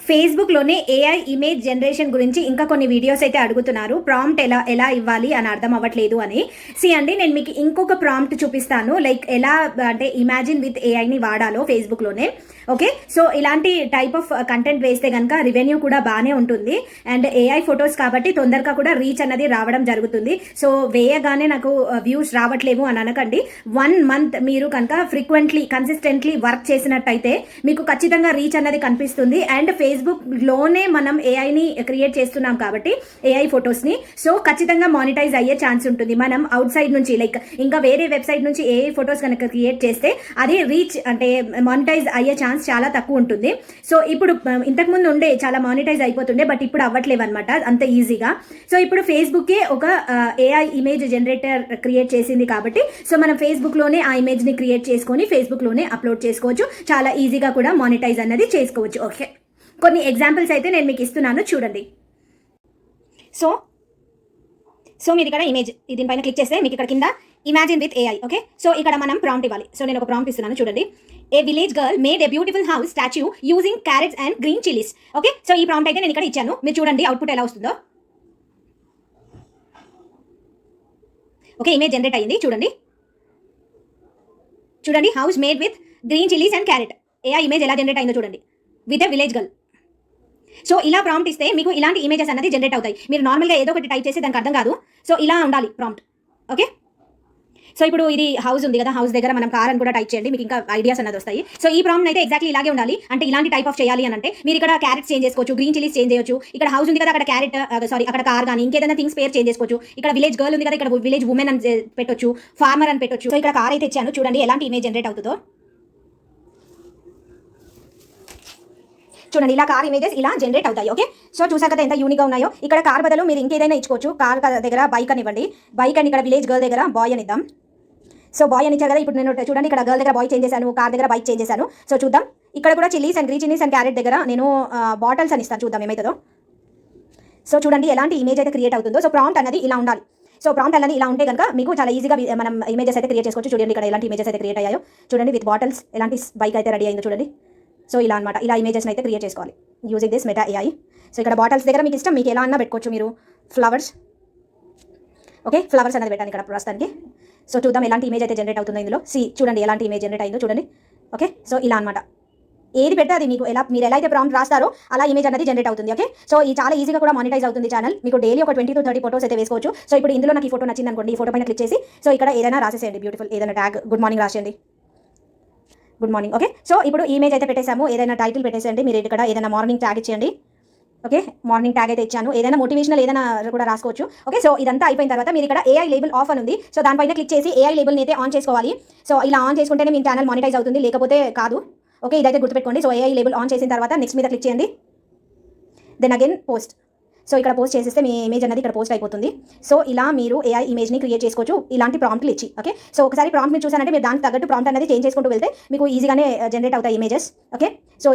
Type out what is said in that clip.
ఫేస్బుక్లోనే AI image generation గురించి ఇంకా కొన్ని వీడియోస్ అయితే అడుగుతున్నారు. ప్రాంప్ట్ ఎలా ఇవ్వాలి అని అర్థం అవ్వట్లేదు అని. అండి, నేను మీకు ఇంకొక ప్రాంప్ట్ చూపిస్తాను. లైక్ ఎలా అంటే ఇమాజిన్ విత్ ఏఐని వాడాలో ఫేస్బుక్లోనే. ఓకే, సో ఇలాంటి టైప్ ఆఫ్ కంటెంట్ వేస్తే కనుక రెవెన్యూ కూడా బాగానే ఉంటుంది. అండ్ ఏఐ ఫొటోస్ కాబట్టి తొందరగా కూడా రీచ్ అన్నది రావడం జరుగుతుంది. సో వేయగానే నాకు వ్యూస్ రావట్లేవు అని అనకండి. 1 month మీరు కనుక ఫ్రీక్వెంట్లీ కన్సిస్టెంట్లీ వర్క్ చేసినట్టయితే మీకు ఖచ్చితంగా రీచ్ అన్నది కనిపిస్తుంది. అండ్ ఫేస్బుక్లోనే మనం ఏఐని క్రియేట్ చేస్తున్నాం కాబట్టి ఏఐ ఫొటోస్ని, సో ఖచ్చితంగా మానిటైజ్ అయ్యే ఛాన్స్ ఉంటుంది. మనం అవుట్ సైడ్ నుంచి లైక్ ఇంకా వేరే వెబ్సైట్ నుంచి ఏఐ ఫొటోస్ కనుక క్రియేట్ చేస్తే అది రీచ్ అంటే మానిటైజ్ అయ్యే ఛాన్స్ చాలా తక్కువ ఉంటుంది. సో ఇప్పుడు ఇంతకుముందు ఉండే చాలా మానిటైజ్ అయిపోతుండే, బట్ ఇప్పుడు అవ్వట్లేవు అనమాట అంత ఈజీగా. సో ఇప్పుడు ఫేస్బుక్కే ఒక ఏఐ ఇమేజ్ జనరేటర్ క్రియేట్ చేసింది కాబట్టి సో మనం ఫేస్బుక్లోనే ఆ ఇమేజ్ని క్రియేట్ చేసుకొని ఫేస్బుక్లోనే అప్లోడ్ చేసుకోవచ్చు. చాలా ఈజీగా కూడా మానిటైజ్ అన్నది చేసుకోవచ్చు. ఓకే, కొన్ని ఎగ్జాంపుల్స్ అయితే నేను మీకు ఇస్తున్నాను, చూడండి. సో మీరు ఇక్కడ ఇమేజ్ దీనిపైన క్లిక్ చేస్తే మీకు ఇక్కడ కింద imagine with AI. Okay, so ఇక్కడ మనం ప్రాంప్ట్ ఇవ్వాలి. సో నేను ఒక ప్రాంప్ట్ ఇస్తున్నాను, చూడండి. A village girl made a beautiful house statue using carrots and green chillies. Okay, so ఈ ప్రాంప్ట్ అయితే నేను ఇక్కడ ఇచ్చాను. మీరు చూడండి అవుట్పుట్ ఎలా వస్తుందో. ఓకే, ఇమేజ్ జనరేట్ అయ్యింది, చూడండి. House made with green chillies and carrot. AI image ఎలా జనరేట్ అయిందో చూడండి, with a village girl. So ఇలా ప్రాంప్ట్ ఇస్తే మీకు ఇలాంటి ఇమేజెస్ అనేది జనరేట్ అవుతాయి. మీరు నార్మల్గా ఏదో ఒకటి టైప్ చేసి దానికి అర్థం కాదు. సో ఇలా ఉండాలి ప్రాంప్ట్. ఓకే, సో ఇప్పుడు ఇది హౌస్ ఉంది కదా, హౌస్ దగ్గర మనం కార్ అని కూడా టైప్ చేయండి, మీకు ఇంకా ఐడియాస్ అనేది వస్తాయి. సో ఈ ప్రాంప్ట్ అయితే ఎగ్జాక్ట్లీ ఇలాగే ఉండాలి. అంటే ఇలాంటి టైప్ ఆఫ్ చేయాలి అని అంటే మీరు ఇక్కడ క్యారెట్స్ చేంజ్ చేసుకోవచ్చు, గ్రీన్ చిల్లీస్ చేంజ్ చేయొచ్చు. ఇక్కడ హౌస్ ఉంది కదా, అక్కడ అక్కడ కార్ కానీ ఇంకేదైనా థింగ్స్ పేర్ చేంజ్ చేసుకోవచ్చు. ఇక్కడ విలేజ్ గర్ల్ ఉంది కదా, ఇక్కడ విలేజ్ ఉమెన్ అని పెట్టొచ్చు, ఫార్మర్ అని పెట్టొచ్చు. సో ఇక్కడ కార్ అయితే ఇచ్చాను, చూడండి ఎలాంటి ఇమేజ్ జనరేట్ అవుతుందో. చూడండి, ఇలా కార్ ఇమేజెస్ ఇలా జనరేట్ అవుతాయి. ఓకే, సో చూసాక కదా ఎంత యూనిక్గా ఉన్నాయో. ఇక్కడ కార్ బదులు మీరు ఇంకేదైనా ఇచ్చుకోవచ్చు. కార్ దగ్గర బైక్ అని ఇవ్వండి, బైక్ అని ఇక్కడ విలేజ్ గర్ల్ దగ్గర బాయ్ అని ఇద్దాం. సో బాయ్ అని ఇచ్చారు కదా, ఇప్పుడు నేను చూడండి ఇక్కడ గర్ల్ దగ్గర బాయ్ చేంజ్ చేశాను, కార్ దగ్గర బైక్ చేంజ్ చేశాను. సో చూద్దాం, ఇక్కడ కూడా chillies and green chillies and carrot దగ్గర నేను బాటిల్స్ అని ఇస్తాను, చూద్దాం ఏమవుతుందో. సో చూడండి ఎలాంటి ఇమేజ్ అయితే క్రియేట్ అవుతుందో. సో ప్రాంప్ట్ అనేది ఇలా ఉండాలి. సో ప్రాంప్ట్ అనేది ఇలా ఉంటే కనుక మీకు చాలా ఈజీగా మనం ఇమేజెస్ అయితే క్రియేట్ చేసుకోవచ్చు. చూడండి ఇక్కడ ఎలాంటి ఇమేజెస్ అయితే క్రియేట్ అయ్యాయో చూడండి. విత్ బాటిల్స్ ఎలాంటి బైక్ అయితే రెడీ అయిందో చూడండి. సో ఇలా అనమాట, ఇలా ఇమేజెస్ని అయితే క్రియేట్ చేసుకోవాలి using this meta AI. So ఇక్కడ బాటిల్స్ దగ్గర మీకు ఇష్టం, మీకు ఎలా అన్నా పెట్టుకోవచ్చు. మీరు ఫ్లవర్స్, ఓకే ఫ్లవర్స్ అనేది పెట్టాను ఇక్కడ ప్రస్తుతానికి. సో చూద్దాం ఎలాంటి ఇమేజ్ అయితే జనరేట్ అవుతుందో ఇందులో. చూడండి ఎలాంటి ఇమేజ్ జనరేట్ అయిందో చూడండి. ఓకే, సో ఇలా అనమాట, ఏది పెడితే అది మీరు ఎలా అయితే ప్రాంప్ట్ రాస్తారో అలా ఇమేజ్ అనేది జనరేట్ అవుతుంది. ఓకే, సో ఈ చాలా ఈజీగా కూడా మానిటైజ్ అవుతుంది ఛానల్. మీకు డైలీ ఒక 20 to 30 ఫోటోస్ అయితే వేసుకోవచ్చు. సో ఇప్పుడు ఇందులో నాకు ఈ ఫోటో నచ్చింది అనుకోండి, ఈ ఫోటో పైన క్లిక్ చేసి సో ఇక్కడ ఏదైనా రాసేసేయండి, బ్యూటిఫుల్ ఏదైనా ట్యాగ్, గుడ్ మార్నింగ్ రాసేయండి, గుడ్ మార్నింగ్. ఓకే, సో ఇప్పుడు ఇమేజ్ అయితే పెట్టేసాము, ఏదైనా టైటిల్ పెట్టేసేయండి. మీరు ఇక్కడ ఏదైనా మార్నింగ్ ట్యాగ్ ఇచ్చేయండి. ఓకే, మార్నింగ్ ట్యాగ్ అయితే ఇచ్చాను, ఏదైనా మోటివేషనల్ ఏదైనా కూడా రాసుకోవచ్చు. ఓకే, సో ఇదంతా అయిపోయిన తర్వాత మీరు ఇక్కడ ఏఐ లేబుల్ ఆఫ్ అని ఉంది. సో దానిపైన క్లిక్ చేసి ఏఐ లేబుల్ని అయితే ఆన్ చేసుకోవాలి. సో ఇలా ఆన్ చేసుకుంటేనే మీ ఛానల్ మానిటైజ్ అవుతుంది, లేకపోతే కాదు. ఓకే, ఇదైతే గుర్తుపెట్టుకోండి. సో ఏఐ లేబుల్ ఆన్ చేసిన తర్వాత నెక్స్ట్ మీద క్లిక్ చేయండి, దెన్ అగైన్ పోస్ట్. సో ఇక్కడ పోస్ట్ చేసేస్తే మీ ఇమేజ్ అనేది ఇక్కడ పోస్ట్ అయిపోతుంది. సో ఇలా మీరు ఏఐ ఇమేజ్ని క్రియేట్ చేసుకోవచ్చు ఇలాంటి ప్రాంప్ట్లు ఇచ్చి. ఓకే, సో ఒకసారి ప్రాంప్ట్ మీరు చూసానంటే మీరు దానికి తగ్గట్టు ప్రాంప్ట్ అనేది చేంజ్ చేసుకుంటూ వెళ్తే మీకు ఈజీగానే జనరేట్ అవుతాయి ఇమేజెస్. Okay, so